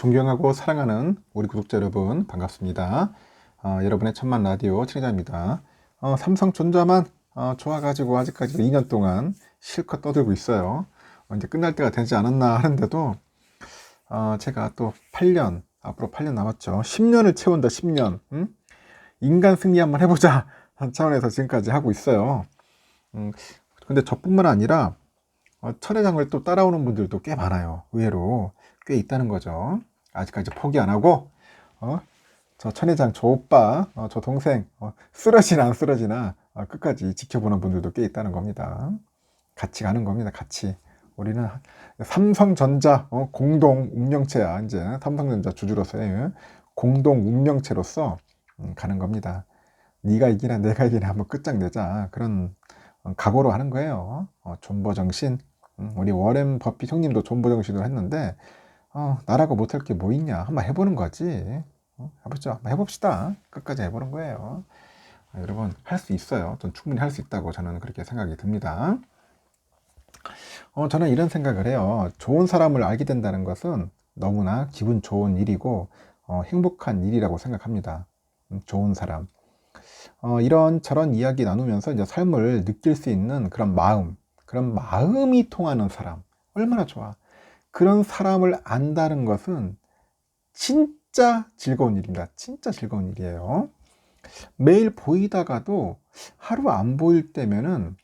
존경하고 사랑하는 우리 구독자 여러분 반갑습니다. 여러분의 천만 라디오 친해자입니다. 삼성전자만 좋아가지고 아직까지 2년 동안 실컷 떠들고 있어요. 이제 끝날 때가 되지 않았나 하는데도 제가 또 8년, 앞으로 8년 남았죠. 10년을 채운다, 10년. 인간 승리 한번 해보자 한 차원에서 지금까지 하고 있어요. 근데 저뿐만 아니라 천회장을 또 따라오는 분들도 꽤 많아요. 의외로 꽤 있다는 거죠. 아직까지 포기 안 하고 저 천회장, 저 오빠, 저 동생 쓰러지나 안 쓰러지나 끝까지 지켜보는 분들도 꽤 있다는 겁니다. 같이 가는 겁니다. 같이. 우리는 삼성전자 공동 운명체야. 이제 삼성전자 주주로서의 공동 운명체로서 가는 겁니다. 네가 이기나 내가 이기나 한번 끝장내자, 그런 각오로 하는 거예요. 존버 정신. 우리 워렌 버핏 형님도 존버 정신으로 했는데 나라고 못할 게 뭐 있냐, 한번 해보는 거지. 해보죠. 한번 해봅시다. 끝까지 해보는 거예요. 여러분, 할 수 있어요. 전 충분히 할 수 있다고 저는 그렇게 생각이 듭니다. 저는 이런 생각을 해요. 좋은 사람을 알게 된다는 것은 너무나 기분 좋은 일이고 행복한 일이라고 생각합니다. 좋은 사람. 이런저런 이야기 나누면서 이제 삶을 느낄 수 있는 그런 마음이 통하는 사람, 얼마나 좋아. 그런 사람을 안다는 것은 진짜 즐거운 일입니다. 진짜 즐거운 일이에요. 매일 보이다가도 하루 안 보일 때면은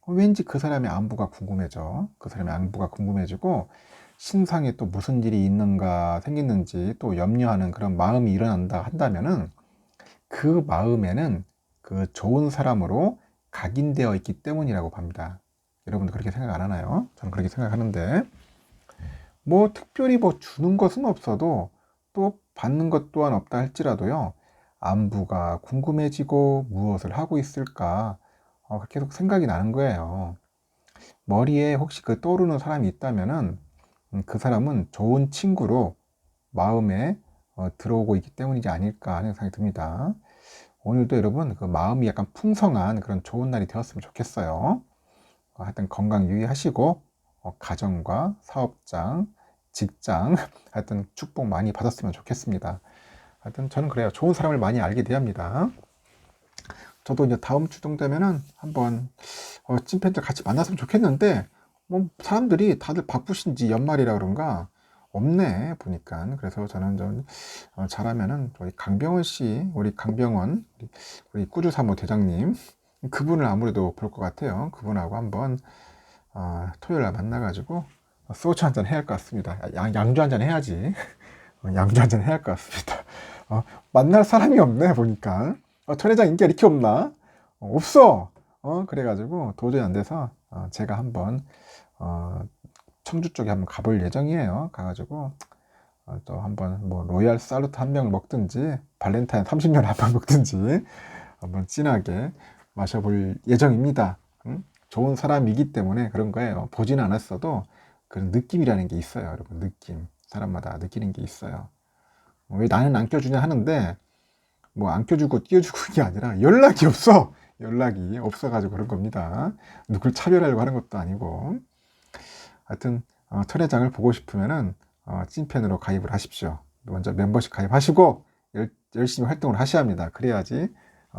왠지 그 사람의 안부가 궁금해져. 그 사람의 안부가 궁금해지고 신상에 또 무슨 일이 있는가, 생겼는지 또 염려하는 그런 마음이 일어난다 한다면은 그 마음에는 그 좋은 사람으로 각인되어 있기 때문이라고 봅니다. 여러분도 그렇게 생각 안 하나요? 저는 그렇게 생각하는데, 뭐 특별히 뭐 주는 것은 없어도 또 받는 것 또한 없다 할지라도요, 안부가 궁금해지고 무엇을 하고 있을까 계속 생각이 나는 거예요. 머리에 혹시 그 떠오르는 사람이 있다면은 그 사람은 좋은 친구로 마음에 들어오고 있기 때문이지 아닐까 하는 생각이 듭니다. 오늘도 여러분 그 마음이 약간 풍성한 그런 좋은 날이 되었으면 좋겠어요. 하여튼 건강 유의하시고 가정과 사업장, 직장 하여튼 축복 많이 받았으면 좋겠습니다. 하여튼 저는 그래요. 좋은 사람을 많이 알게 되합니다. 저도 이제 다음 주 정도 되면은 한번 찐팬들 같이 만났으면 좋겠는데, 뭐 사람들이 다들 바쁘신지 연말이라 그런가 없네 보니까. 그래서 저는 좀 잘하면은 저희 강병원 씨, 우리 강병원 우리 꾸주사모 대장님, 그분을 아무래도 볼 것 같아요. 그분하고 한번 토요일 날 만나가지고 소주 한잔 해야 할 것 같습니다. 양주 한잔 해야지. 양주 한잔 해야 할 것 같습니다. 만날 사람이 없네 보니까. 천회장 인기가 이렇게 없나? 없어. 그래가지고 도저히 안 돼서 제가 한번 청주 쪽에 한번 가볼 예정이에요. 가가지고 또 한번 뭐 로얄 살루트 한 병을 먹든지 발렌타인 30년 한 병 먹든지 한번 진하게 마셔볼 예정입니다. 좋은 사람이기 때문에 그런 거예요. 보지는 않았어도 그런 느낌이라는 게 있어요. 여러분, 느낌. 사람마다 느끼는 게 있어요. 왜 나는 안 껴주냐 하는데, 뭐 안 껴주고 띄워주고 게 아니라 연락이 없어. 연락이 없어가지고 그런 겁니다. 누굴 차별하려고 하는 것도 아니고. 하여튼 천회장을 보고 싶으면은 찐팬으로 가입을 하십시오. 먼저 멤버십 가입하시고 열심히 활동을 하셔야 합니다. 그래야지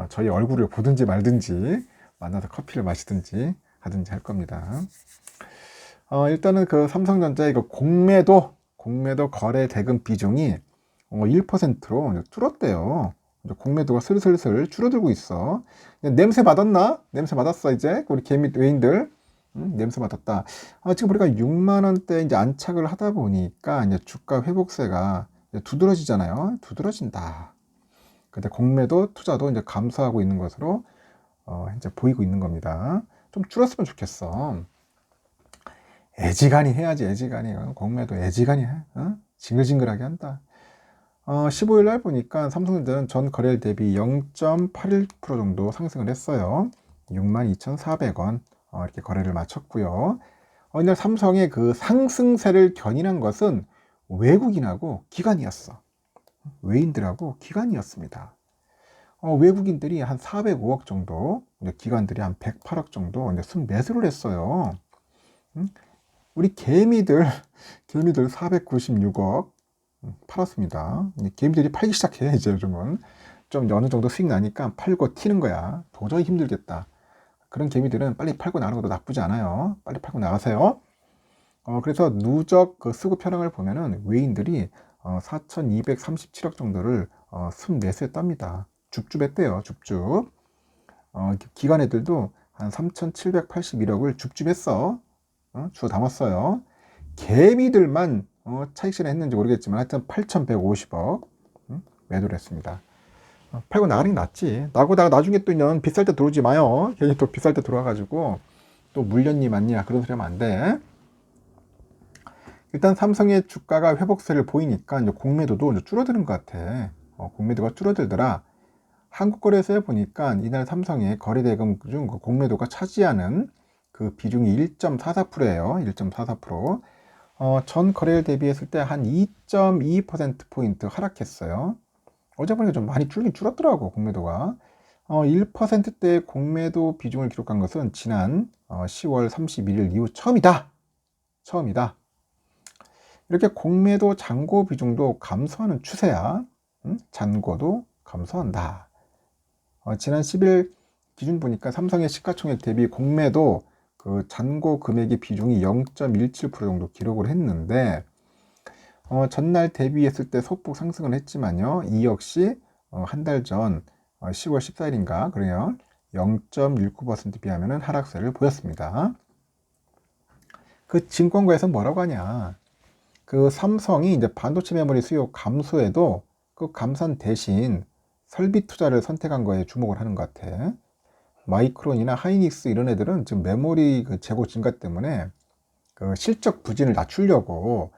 저희 얼굴을 보든지 말든지 만나서 커피를 마시든지 하든지 할 겁니다. 일단은 그 삼성전자의 그 공매도 거래 대금 비중이 1%로 줄었대요. 공매도가 슬슬슬 줄어들고 있어. 냄새 맡았나? 냄새 맡았어, 이제. 우리 개미 외인들. 냄새 맡았다. 지금 보니까 6만 원대 이제 안착을 하다 보니까 이제 주가 회복세가 이제 두드러지잖아요. 두드러진다. 근데 공매도 투자도 이제 감소하고 있는 것으로 이제 보이고 있는 겁니다. 좀 줄었으면 좋겠어. 애지간히 해야지, 애지간히. 공매도 애지간히 해. 징글징글하게 한다. 15일 날 보니까 삼성전자는 전 거래일 대비 0.81% 정도 상승을 했어요. 62,400원 이렇게 거래를 마쳤고요. 이날 삼성의 그 상승세를 견인한 것은 외국인하고 기관이었어. 외인들하고 기관이었습니다. 외국인들이 한 405억 정도, 기관들이 한 108억 정도 순매수를 했어요. 우리 개미들 496억, 팔았습니다. 개미들이 팔기 시작해. 이제 요즘은 좀 어느 정도 수익 나니까 팔고 튀는 거야. 도저히 힘들겠다. 그런 개미들은 빨리 팔고 나가는 것도 나쁘지 않아요. 빨리 팔고 나가세요. 그래서 누적 그 수급 현황을 보면은 외인들이 4,237억 정도를 순매수에 땁니다. 줍줍했대요. 줍줍. 기관 애들도 한 3,781억을 줍줍했어. 주워 담았어요. 개미들만 차익 실현했는지 모르겠지만 하여튼 8,150억 매도를 했습니다. 팔고 나가는 게 낫지. 나고다가 나중에 또 년 비쌀 때 들어오지 마요. 괜히 또 비쌀 때 들어와가지고 또 물렸니 맞냐 그런 소리 하면 안 돼. 일단 삼성의 주가가 회복세를 보이니까 이제 공매도도 이제 줄어드는 것 같아. 공매도가 줄어들더라. 한국거래소에 보니까 이날 삼성의 거래대금 중 그 공매도가 차지하는 그 비중이 1.44%예요. 1.44%. 전 거래일 대비했을 때 한 2.2%포인트 하락했어요. 어제 보니까 좀 많이 줄긴 줄었더라고, 공매도가. 1%대 공매도 비중을 기록한 것은 지난 10월 31일 이후 처음이다. 처음이다. 이렇게 공매도 잔고 비중도 감소하는 추세야. 잔고도 감소한다. 지난 10일 기준 보니까 삼성의 시가총액 대비 공매도 그 잔고 금액의 비중이 0.17% 정도 기록을 했는데 전날 대비했을 때 소폭 상승을 했지만요. 이 역시 한 달 전 10월 14일인가 그래요. 0.19% 비하면 하락세를 보였습니다. 그 증권가에서 뭐라고 하냐? 그 삼성이 이제 반도체 메모리 수요 감소에도 그 감산 대신 설비 투자를 선택한 거에 주목을 하는 것 같아. 마이크론이나 하이닉스 이런 애들은 지금 메모리 그 재고 증가 때문에 그 실적 부진을 낮추려고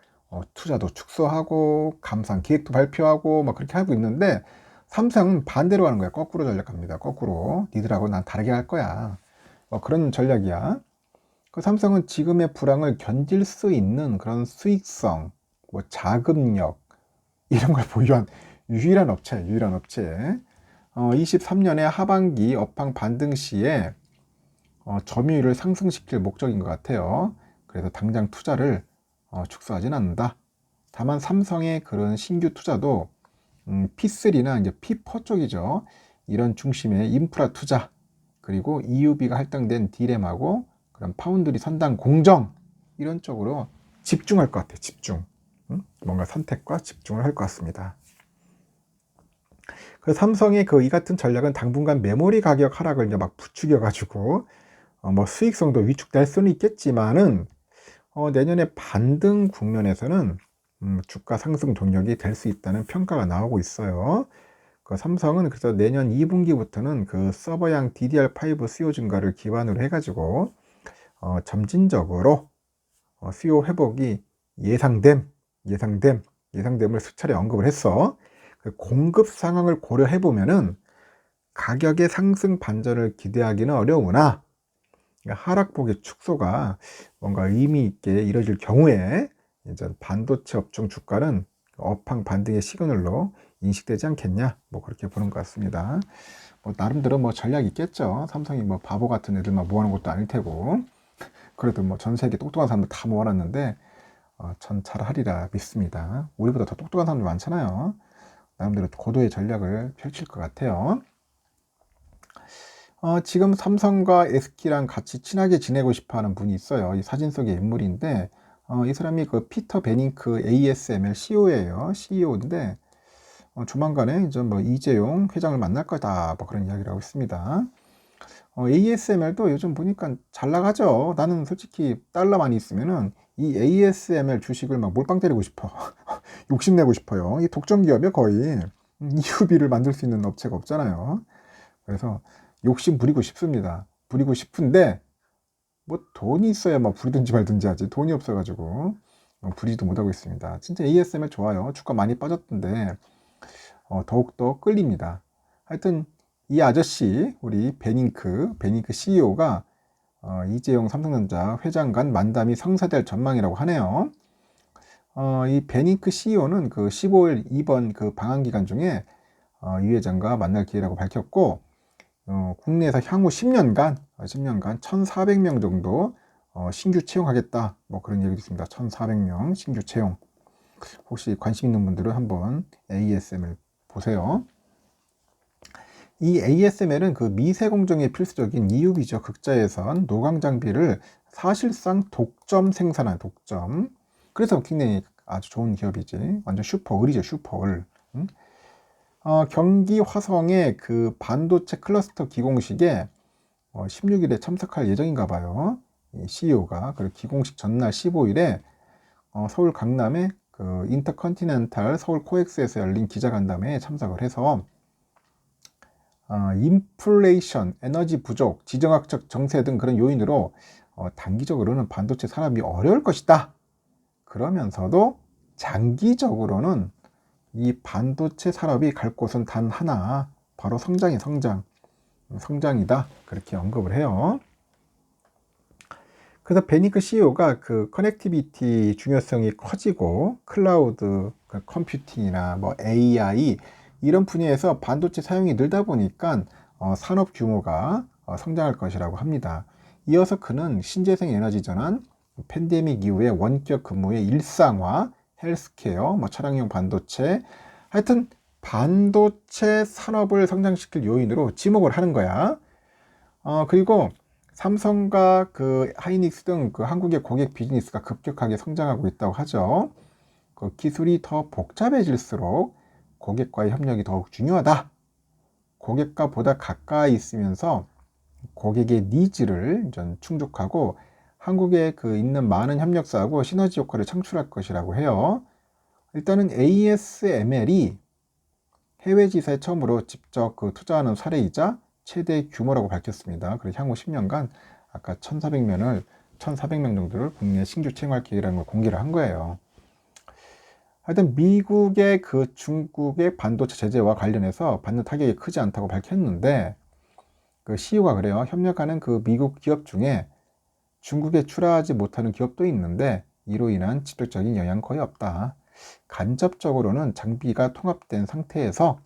투자도 축소하고 감산 계획도 발표하고 막 그렇게 하고 있는데 삼성은 반대로 하는 거야. 거꾸로 전략합니다. 거꾸로. 니들하고 난 다르게 할 거야. 그런 전략이야. 그 삼성은 지금의 불황을 견딜 수 있는 그런 수익성, 자금력 이런 걸 보유한 유일한 업체. 23년의 하반기 업황 반등 시에 점유율을 상승시킬 목적인 것 같아요. 그래서 당장 투자를 축소하진 않는다. 다만 삼성의 그런 신규 투자도 P3나 이제 P4 쪽이죠. 이런 중심의 인프라 투자 그리고 EUV가 할당된 D램하고 그런 파운드리 선단 공정 이런 쪽으로 집중할 것 같아요. 집중. 뭔가 선택과 집중을 할 것 같습니다. 그 삼성의 이 같은 전략은 당분간 메모리 가격 하락을 이제 막 부추겨 가지고 수익성도 위축될 수는 있겠지만은 내년에 반등 국면에서는 주가 상승 동력이 될 수 있다는 평가가 나오고 있어요. 그 삼성은 그래서 내년 2분기부터는 그 서버양 DDR5 수요 증가를 기반으로 해가지고 점진적으로 수요 회복이 예상됨을 수차례 언급을 했어. 그 공급 상황을 고려해 보면은 가격의 상승 반전을 기대하기는 어려우나 하락폭의 축소가 뭔가 의미 있게 이뤄질 경우에 이제 반도체 업종 주가는 업황 반등의 시그널로 인식되지 않겠냐, 그렇게 보는 것 같습니다. 나름대로 전략이 있겠죠. 삼성이 바보 같은 애들만 모아놓은 것도 아닐 테고, 그래도 전 세계 똑똑한 사람들 다 모아놨는데 전찰하리라 믿습니다. 우리보다 더 똑똑한 사람들 많잖아요. 나름대로 고도의 전략을 펼칠 것 같아요. 지금 삼성과 SK랑 같이 친하게 지내고 싶어 하는 분이 있어요. 이 사진 속의 인물인데, 이 사람이 그 피터 베닝크 ASML CEO예요. CEO인데, 조만간에 이제 이재용 회장을 만날 거다. 그런 이야기를 하고 있습니다. ASML도 요즘 보니까 잘 나가죠. 나는 솔직히 달러 많이 있으면은 이 ASML 주식을 몰빵 때리고 싶어. 욕심내고 싶어요. 이 독점 기업이야, 거의. EUV를 만들 수 있는 업체가 없잖아요. 그래서 욕심 부리고 싶습니다. 부리고 싶은데 돈이 있어야 부리든지 말든지 하지. 돈이 없어가지고 부리지도 못하고 있습니다. 진짜 ASML 좋아요. 주가 많이 빠졌던데 더욱더 끌립니다. 하여튼 이 아저씨 우리 베닝크 CEO가 이재용 삼성전자 회장 간 만담이 성사될 전망이라고 하네요. 이 베닝크 CEO는 그 15일 이번 그 방한 기간 중에 이 회장과 만날 기회라고 밝혔고, 국내에서 향후 10년간 1,400명 정도 신규 채용하겠다. 그런 얘기도 있습니다. 1,400명 신규 채용. 혹시 관심 있는 분들은 한번 ASML 보세요. 이 ASML은 그 미세 공정에 필수적인 EUV죠. 극자에선 노광 장비를 사실상 독점 생산한 독점. 그래서 굉장히 아주 좋은 기업이지. 완전 슈퍼을이죠, 슈퍼을. 응? 경기 화성의 그 반도체 클러스터 기공식에 16일에 참석할 예정인가 봐요. 이 CEO가. 그리고 기공식 전날 15일에 서울 강남의 그 인터컨티넨탈 서울 코엑스에서 열린 기자간담회에 참석을 해서 인플레이션, 에너지 부족, 지정학적 정세 등 그런 요인으로 단기적으로는 반도체 산업이 어려울 것이다. 그러면서도 장기적으로는 이 반도체 산업이 갈 곳은 단 하나, 바로 성장이다. 그렇게 언급을 해요. 그래서 베니크 CEO가 그 커넥티비티 중요성이 커지고 클라우드 컴퓨팅이나 뭐 AI 이런 분야에서 반도체 사용이 늘다 보니까 산업 규모가 성장할 것이라고 합니다. 이어서 그는 신재생 에너지 전환, 팬데믹 이후에 원격 근무의 일상화, 헬스케어, 뭐 차량용 반도체, 하여튼 반도체 산업을 성장시킬 요인으로 지목을 하는 거야. 그리고 삼성과 그 하이닉스 등 그 한국의 고객 비즈니스가 급격하게 성장하고 있다고 하죠. 그 기술이 더 복잡해질수록 고객과의 협력이 더욱 중요하다. 고객과 보다 가까이 있으면서 고객의 니즈를 좀 충족하고 한국에 그 있는 많은 협력사하고 시너지 효과를 창출할 것이라고 해요. 일단은 ASML이 해외 지사에 처음으로 직접 그 투자하는 사례이자 최대 규모라고 밝혔습니다. 그래서 향후 10년간 아까 1,400명 정도를 국내 신규 채용할 계획이라는 걸 공개를 한 거예요. 하여튼 미국의 그 중국의 반도체 제재와 관련해서 받는 타격이 크지 않다고 밝혔는데 그 CEO가 그래요. 협력하는 그 미국 기업 중에 중국에 출하하지 못하는 기업도 있는데 이로 인한 직접적인 영향 거의 없다. 간접적으로는 장비가 통합된 상태에서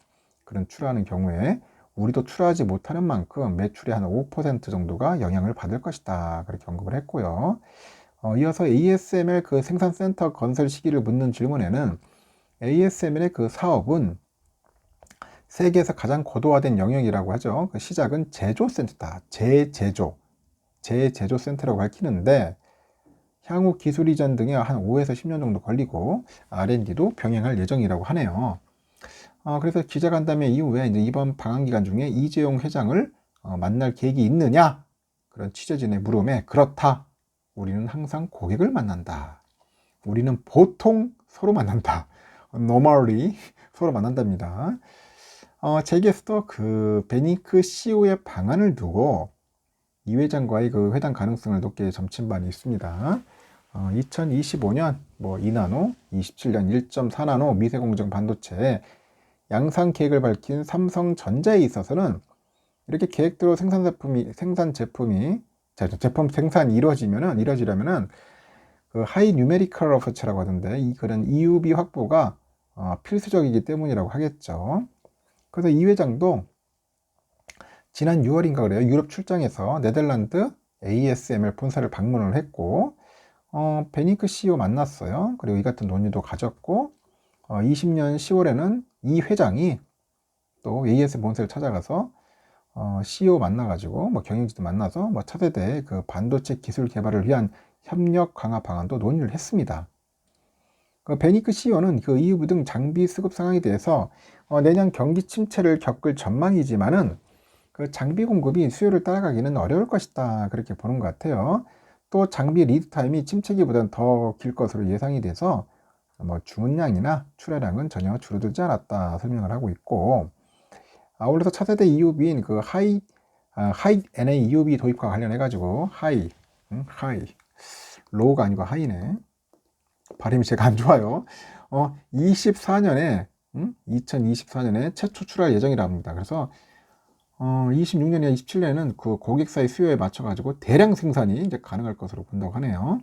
그런 출하하는 경우에 우리도 출하하지 못하는 만큼 매출의 한 5% 정도가 영향을 받을 것이다. 그렇게 언급을 했고요. 이어서 ASML 그 생산센터 건설 시기를 묻는 질문에는 ASML의 그 사업은 세계에서 가장 고도화된 영역이라고 하죠. 그 시작은 제조센터다. 재제조센터라고 밝히는데 향후 기술 이전 등에 한 5에서 10년 정도 걸리고 R&D도 병행할 예정이라고 하네요. 그래서 기자간담회 이후에 이제 이번 방한 기간 중에 이재용 회장을 만날 계획이 있느냐? 그런 취재진의 물음에 그렇다. 우리는 항상 고객을 만난다. 우리는 보통 서로 만난다. normally 서로 만난답니다. 제게서도 그 베니크 CEO의 방안을 두고 이 회장과의 그 회담 가능성을 높게 점친 바는 있습니다. 2025년 뭐 2나노, 27년 1.4나노 미세공정 반도체 양산 계획을 밝힌 삼성전자에 있어서는 이렇게 계획대로 제품 생산이 이루어지려면은 그 하이 뉴메리컬 어프로치라고 하던데 이 그런 EUV 확보가 필수적이기 때문이라고 하겠죠. 그래서 이 회장도 지난 6월인가 그래요. 유럽 출장에서 네덜란드 ASML 본사를 방문을 했고 베니크 CEO 만났어요. 그리고 이 같은 논의도 가졌고 20년 10월에는 이 회장이 또 ASML 본사를 찾아가서 CEO 만나가지고 뭐 경영진도 만나서 뭐 차세대 그 반도체 기술 개발을 위한 협력 강화 방안도 논의를 했습니다. 그 베니크 CEO는 그 EUV 등 장비 수급 상황에 대해서 내년 경기 침체를 겪을 전망이지만은 그 장비 공급이 수요를 따라가기는 어려울 것이다. 그렇게 보는 것 같아요. 또 장비 리드 타임이 침체기보다는 더 길 것으로 예상이 돼서 뭐 주문량이나 출하량은 전혀 줄어들지 않았다 설명을 하고 있고 아울러서 차세대 EUV인 그 하이 NA EUV 도입과 관련해 가지고 하이 로우가 아니고 하이네 발음이 제가 안 좋아요. 2024년에 최초 출할 예정이라 합니다. 그래서 26년이나 27년에는 그 고객사의 수요에 맞춰 가지고 대량 생산이 이제 가능할 것으로 본다고 하네요.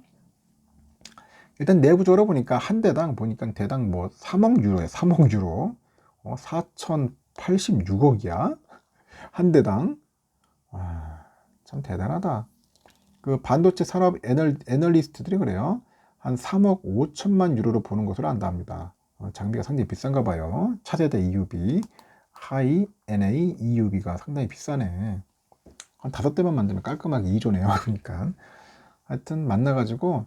일단 내부적으로 보니까 한 대당 보니까 대당 뭐 3억 유로에 3억 유로 4,086억이야 한 대당. 참 대단하다. 그 반도체 산업 애널리스트들이 그래요. 한 3억 5천만 유로로 보는 것으로 안다 합니다. 장비가 상당히 비싼가 봐요. 차세대 EUV, 하이 NA EUV가 상당히 비싸네. 한 5대만 만들면 깔끔하게 2조네요. 그러니까 하여튼 만나가지고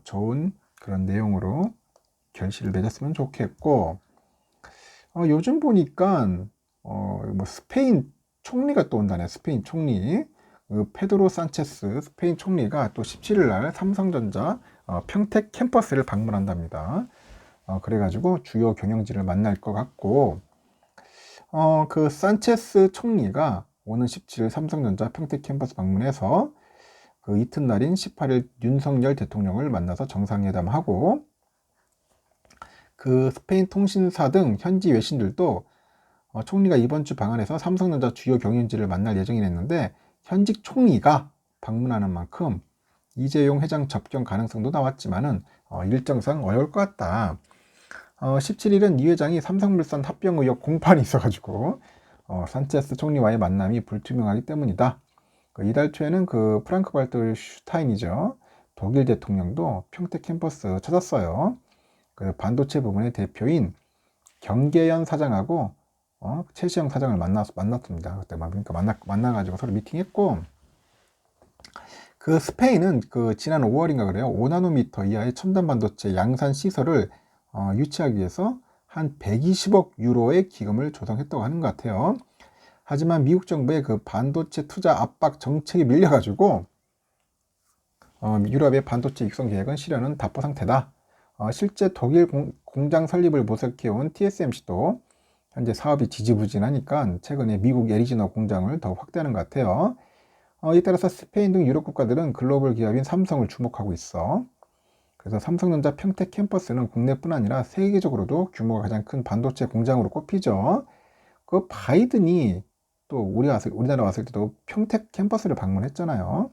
좋은 그런 내용으로 결실을 맺었으면 좋겠고, 요즘 보니까 뭐 스페인 총리가 또 온다네. 스페인 총리 그 페드로 산체스 스페인 총리가 또 17일 날 삼성전자 평택 캠퍼스를 방문한답니다. 그래가지고 주요 경영진을 만날 것 같고, 그 산체스 총리가 오는 17일 삼성전자 평택 캠퍼스 방문해서 그 이튿날인 18일 윤석열 대통령을 만나서 정상회담하고, 그 스페인 통신사 등 현지 외신들도 총리가 이번 주 방한해서 삼성전자 주요 경영진을 만날 예정이랬는데 현직 총리가 방문하는 만큼 이재용 회장 접견 가능성도 나왔지만은 일정상 어려울 것 같다. 17일은 이 회장이 삼성물산 합병 의혹 공판이 있어가지고 산체스 총리와의 만남이 불투명하기 때문이다. 이달 초에는 그 프랑크 발터 슈타인이죠. 독일 대통령도 평택 캠퍼스 찾았어요. 그 반도체 부문의 대표인 경계연 사장하고 최시영 사장을 만났습니다. 그때 그러니까 만나가지고 서로 미팅했고, 그 스페인은 그 지난 5월인가 그래요. 5나노미터 이하의 첨단 반도체 양산 시설을 유치하기 위해서 한 120억 유로의 기금을 조성했다고 하는 것 같아요. 하지만 미국 정부의 그 반도체 투자 압박 정책이 밀려가지고 유럽의 반도체 육성 계획은 실현은 답보 상태다. 실제 독일 공장 설립을 모색해온 TSMC도 현재 사업이 지지부진하니까 최근에 미국 애리조나 공장을 더 확대하는 것 같아요. 이에 따라서 스페인 등 유럽 국가들은 글로벌 기업인 삼성을 주목하고 있어. 그래서 삼성전자 평택 캠퍼스는 국내뿐 아니라 세계적으로도 규모가 가장 큰 반도체 공장으로 꼽히죠. 그 바이든이 또 우리나라 왔을 때도 평택 캠퍼스를 방문했잖아요.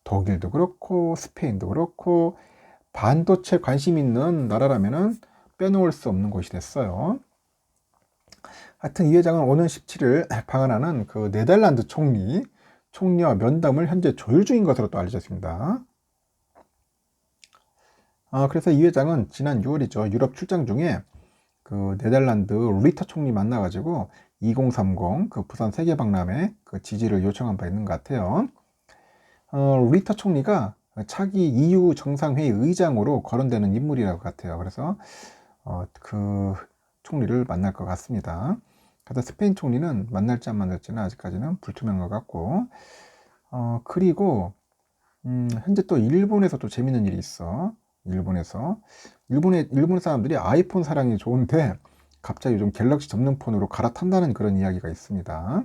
독일도 그렇고 스페인도 그렇고 반도체 관심 있는 나라라면은 빼놓을 수 없는 곳이 됐어요. 하여튼 이 회장은 오는 17일 방한하는 그 네덜란드 총리와 면담을 현재 조율 중인 것으로 또 알려졌습니다. 그래서 이 회장은 지난 6월이죠. 유럽 출장 중에 그 네덜란드 리터 총리 만나가지고 2030 그 부산 세계박람회 그 지지를 요청한 바 있는 것 같아요. 리터 총리가 차기 EU 정상회의 의장으로 거론되는 인물이라고 같아요. 그래서 그 총리를 만날 것 같습니다. 그래서 스페인 총리는 만날지 안 만날지는 아직까지는 불투명한 것 같고, 그리고 현재 또 일본에서 또 재밌는 일이 있어. 일본 사람들이 아이폰 사랑이 좋은데 갑자기 요즘 갤럭시 접는 폰으로 갈아탄다는 그런 이야기가 있습니다.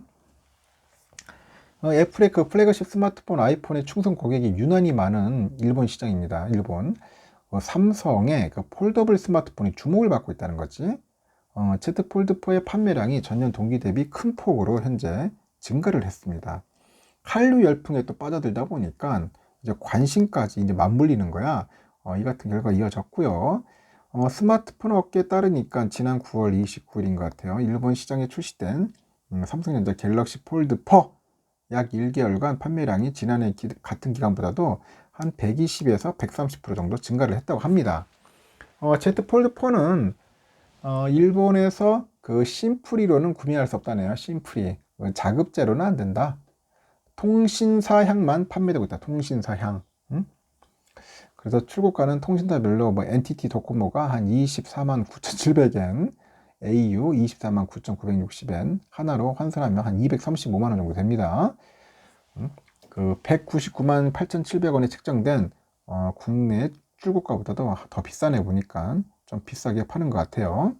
애플의 그 플래그십 스마트폰 아이폰의 충성 고객이 유난히 많은 일본 시장입니다. 일본 삼성의 그 폴더블 스마트폰이 주목을 받고 있다는 거지. Z 폴드4의 판매량이 전년 동기 대비 큰 폭으로 현재 증가를 했습니다. 한류 열풍에 또 빠져들다 보니까 이제 관심까지 이제 맞물리는 거야. 이 같은 결과가 이어졌고요. 스마트폰 업계에 따르니까 지난 9월 29일인 것 같아요. 일본 시장에 출시된 삼성전자 갤럭시 폴드 4 약 1개월간 판매량이 지난해 같은 기간보다도 한 120에서 130% 정도 증가를 했다고 합니다. Z 폴드 4는 일본에서 그 심프리로는 구매할 수 없다네요. 심프리 자급제로는 안 된다. 통신사향만 판매되고 있다. 통신사향. 그래서 출고가는 통신사별로 뭐 NTT 도코모가 한 24만 9,700엔, au 24만 9,960엔, 하나로 환산하면 한 235만 원 정도 됩니다. 그 199만 8,700원에 책정된 국내 출고가보다도 더 비싸네 보니까 좀 비싸게 파는 것 같아요.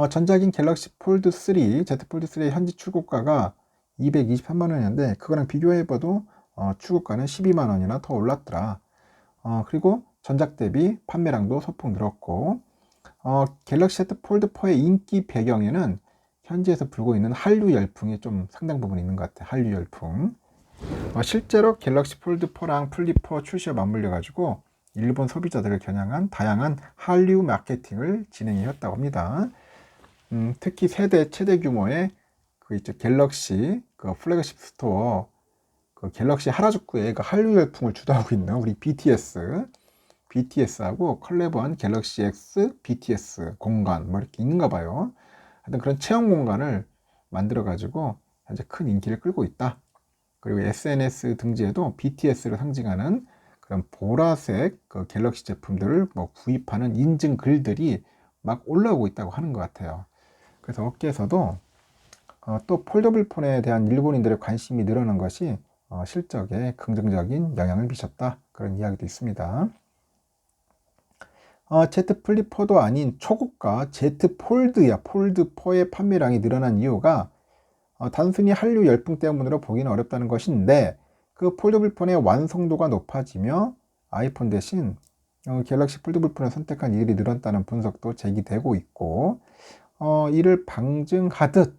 전작인 갤럭시 폴드 3, Z 폴드 3의 현지 출고가가 223만 원이었는데 그거랑 비교해봐도 출고가는 12만 원이나 더 올랐더라. 그리고 전작 대비 판매량도 소폭 늘었고, 갤럭시 Z 폴드 4의 인기 배경에는 현지에서 불고 있는 한류 열풍이 좀 상당 부분 있는 것 같아요. 한류 열풍. 실제로 갤럭시 폴드 4랑 플립 4 출시와 맞물려 가지고 일본 소비자들을 겨냥한 다양한 한류 마케팅을 진행했다고 합니다. 특히 세대 최대 규모의 그 있죠, 갤럭시 그 플래그십 스토어 그 갤럭시 하라주쿠의 그 한류 열풍을 주도하고 있는 우리 BTS BTS하고 컬래버한 갤럭시 X BTS 공간 뭐 이렇게 있는가 봐요. 하여튼 그런 체험 공간을 만들어 가지고 현재 큰 인기를 끌고 있다. 그리고 SNS 등지에도 BTS를 상징하는 그런 보라색 그 갤럭시 제품들을 뭐 구입하는 인증 글들이 막 올라오고 있다고 하는 것 같아요. 그래서 업계에서도 또 폴더블 폰에 대한 일본인들의 관심이 늘어난 것이 실적에 긍정적인 영향을 미쳤다. 그런 이야기도 있습니다. Z 플립4도 아닌 초고가 Z 폴드야 폴드4의 판매량이 늘어난 이유가 단순히 한류 열풍 때문으로 보기는 어렵다는 것인데 그 폴더블 폰의 완성도가 높아지며 아이폰 대신 갤럭시 폴더블 폰을 선택한 이들이 늘었다는 분석도 제기되고 있고 이를 방증하듯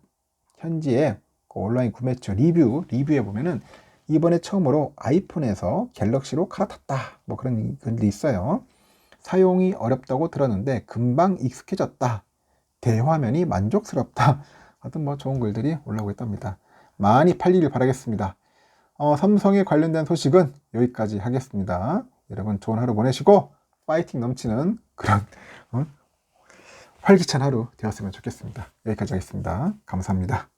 현지의 그 온라인 구매처 리뷰에 보면은 이번에 처음으로 아이폰에서 갤럭시로 갈아탔다 뭐 그런 글이 있어요. 사용이 어렵다고 들었는데 금방 익숙해졌다. 대화면이 만족스럽다. 하여튼 뭐 좋은 글들이 올라오고 있답니다. 많이 팔리길 바라겠습니다. 삼성에 관련된 소식은 여기까지 하겠습니다. 여러분 좋은 하루 보내시고 파이팅 넘치는 그런 활기찬 하루 되었으면 좋겠습니다. 여기까지 하겠습니다. 감사합니다.